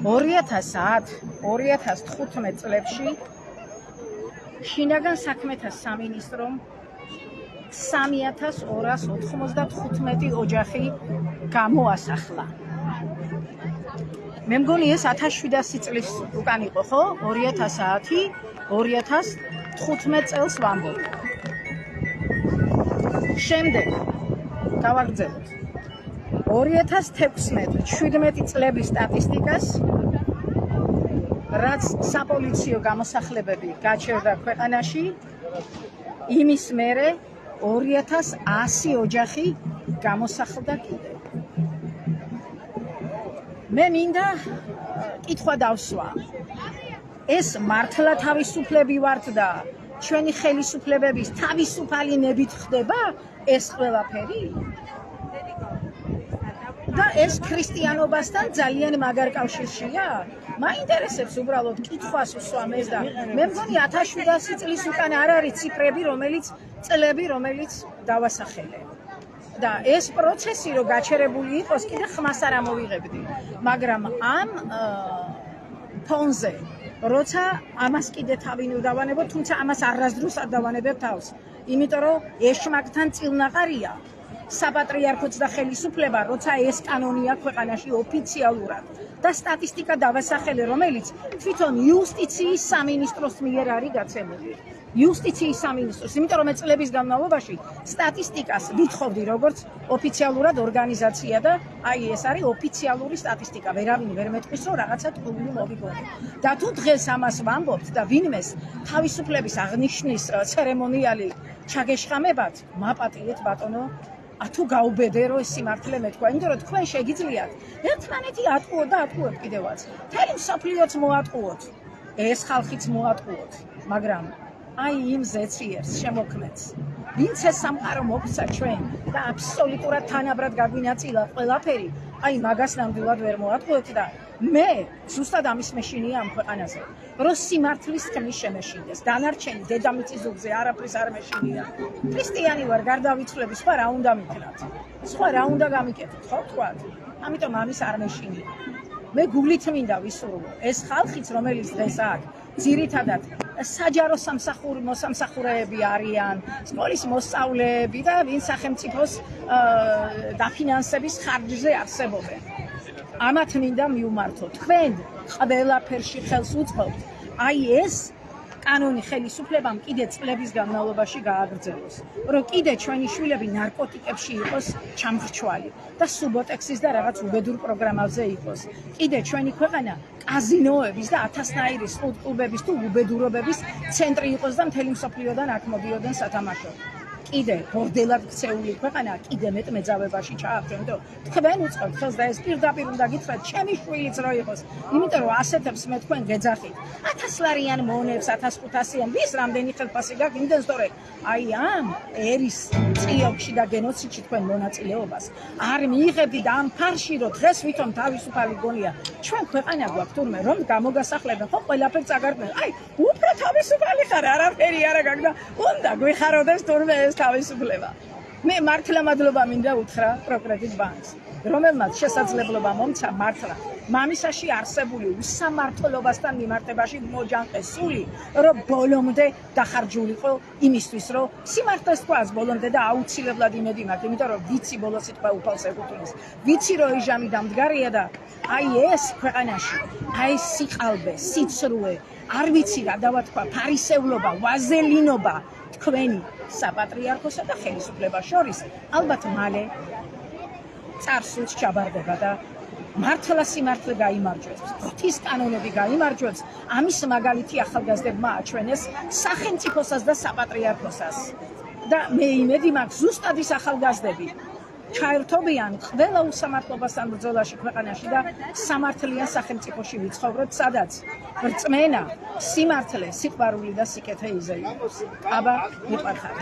2010-2015 წლებში შინაგან საქმეთა სამინისტრომ 3295 ოჯახი გამოასახლა. მე მგონი ეს 1700 წლის უკან იყო, ხო? 2010-2015 წელს ვამბობ. შემდეგ გავაგრძელოთ 2016-17 წლების სტატისტიკას, რაც საპოლიციო გამოსახლებები გაჩერდა ქვეყანაში, იმის მერე 2100 ოჯახი გამოსახლდა კიდევ. მე მინდა კითხვა დავსვა. ეს მართლა თავისუფლები ვართ და ჩვენი ხელისუფლებების თავისუფალი ნებით ხდება ეს ყველაფერი? და ეს ქრისტიანობასთან ძალიან მაგარ კავშირშია? მაინტერესებს უბრალოდ კითხვას უსვამ ეს და მე მგონი 1700 წლის უკან არ არის ციფრები, წლები, რომელიც დავასახელე. და ეს პროცესი რო გაჩერებული იყოს, კიდე ხმას არ ამოვიღებდი. მაგრამ ამ ფონზე როცა ამას კიდე თავი დავანებო, თუმცა ამას არასდროს არ დავანებებ თავს. იმიტომ რომ ეშმაკთან წილნაყარია საპატრიარქოც და ხელისუფლება, როცა ეს კანონია ქვეყანაში ოფიციალურად და სტატისტიკა დავასახელე, რომელიც თვითონ იუსტიციის სამინისტროს მიერ არის გაცემული. იუსტიციის სამინისტროს, იმიტომ რომ წლების განმავლობაში სტატისტიკას ვითხოვდი როგორც ოფიციალურად ორგანიზაცია და აი ეს არის ოფიციალური სტატისტიკა. ვერავინ ვერ მეტყვის რომ რაღაცა ტყუილი მოვიგონე. და თუ დღეს ამას ვამბობთ და ვინმეს თავისუფლების აღნიშვნის ცერემონიალი ჩაგეშხამებათ, მაპატიეთ ბატონო, თუ გაუბედე რომ ეს სიმართლე მეთქვა, იმიტომ რომ თქვენ შეგიძლიათ ერთმანეთი ატყუოთ და ატყუოთ კიდევაც. მთელი მსოფლიოც მოატყუოთ, ეს ხალხიც მოატყუოთ, მაგრამ აი იმ ზეციერს შემოქმნეს, ვინც ეს სამყარო მოგცა ჩვენ და აბსოლუტურად თანაბრად გაგვინაწილა ყველაფერი, აი მაგას ნამდვილად ვერ მოატყუოთ და მე ზუსტად ამის მეშინია ამ ქვეყანაზე, რომ სიმართლის თქმის შემეშინდეს. დანარჩენი დედამიწის ზურგზე არაფრის არ მეშინია. ქრისტიანი ვარ, გარდავიცვლები, სხვა რა უნდა მიქნათ? სხვა რა უნდა გამიკეთოთ, ხო თქვათ? ამიტომ ამის არ მეშინია. მე გულით მინდა ვისურვო, ეს ხალხიც, რომელიც დღეს აქ ძირითადად საჯარო მოსამსახურეები არიან, სკოლის მოსწავლეები და ვინ სახელმწიფოს დაფინანსების ხარჯზე არსებობენ. ამათ მინდა მივმართოთ. თქვენ ყველაფერში ხელს უწყობთ. აი ეს კანონი ხელისუფლებამ კიდე წლების განმავლობაში გააგრძელოს, რომ კიდე ჩვენი შვილები ნარკოტიკებში იყოს ჩამხრჩვალი და სუბოტექსის და რაღაც უბედურ პროგრამებზე იყოს. კიდე ჩვენი ქვეყანა კაზინოების და ათასნაირი სპორტკლუბების თუ უბედურობების ცენტრი იყოს და მთელი მსოფლიოდან აქ მოდიოდნენ სათამაშოდ. კიდე ბორდელად ქცეული ქვეყანა კიდე მეტ მეძავებაში ჩააგდო. თქვენ უწყობთ ხელს და ეს პირდაპირ უნდა გითხრათ, ჩემი შვილიც რო იყოს, იმიტომ რომ ასეთებს მე თქვენ გეძახით. 1000 ლარიან მონებს, 1500-იან, ვის რამდენი ხელფასი გაქვს, იმდენ სწორედ აი ამ ერის წიოქში და გენოციდში თქვენ მონაწილეობას არ მიიღებდი და ამ ფარში რო დღეს ვითომ თავისუფალი გონია, ჩვენ ქვეყანა გვაქვს თურმე რომ გამოგასახლებენ, ხო ყველაფერს წაგარდნენ. აი უფრო თავისუფალი ხარ, არაფერი არა გაქვს და უნდა გვიხაროდეს თურმე ეს თავისუფლება. მე მართლა მადლობა მინდა უთხრა პროკრეტის ბანკს, რომელმაც შესაძლებლობა მომცა მართლა მამისაში არსებული უსამართლობასთან მიმართებაში მოჯანყეს სული, რომ ბოლომდე დახარჯულიყო იმისთვის, რომ სიმართლეს თქვას ბოლომდე და აუცილებლად იმედი მაქვს, იმიტომ რომ ვიცი ბოლოს სიტყვა უფალს ეკუთვნის. ვიცი რომ ეჟამი დამდგარია და აი ეს ქვეყანაში, აი სიყალბე, სიცრუე, არ ვიცი რა დავათქვა, ფარისევლობა, ვაზელინობა თქვენი საპატრიარქოსა და ხელისუფლებას შორის ალბათ მალე წარსულს ჩაბარდება და მართლა სიმართლე გაიმარჯვებს, ღვთის კანონები გაიმარჯვებს. ამის მაგალითი ახალგაზრდებმა აჩვენეს სახელმწიფოსას და საპატრიარქოსას და მე იმედი მაქვს ზუსტად ის ახალგაზრდები ჩაერთობიან ყველა უსამართლობასთან ბრძოლაში ქვეყანაში და სამართლიან სახელმწიფოში ვიცხოვროთ, სადაც რწმენა, სიმართლე, სიყვარული და სიკეთე იზრდება. აბა, მიყვარხარ.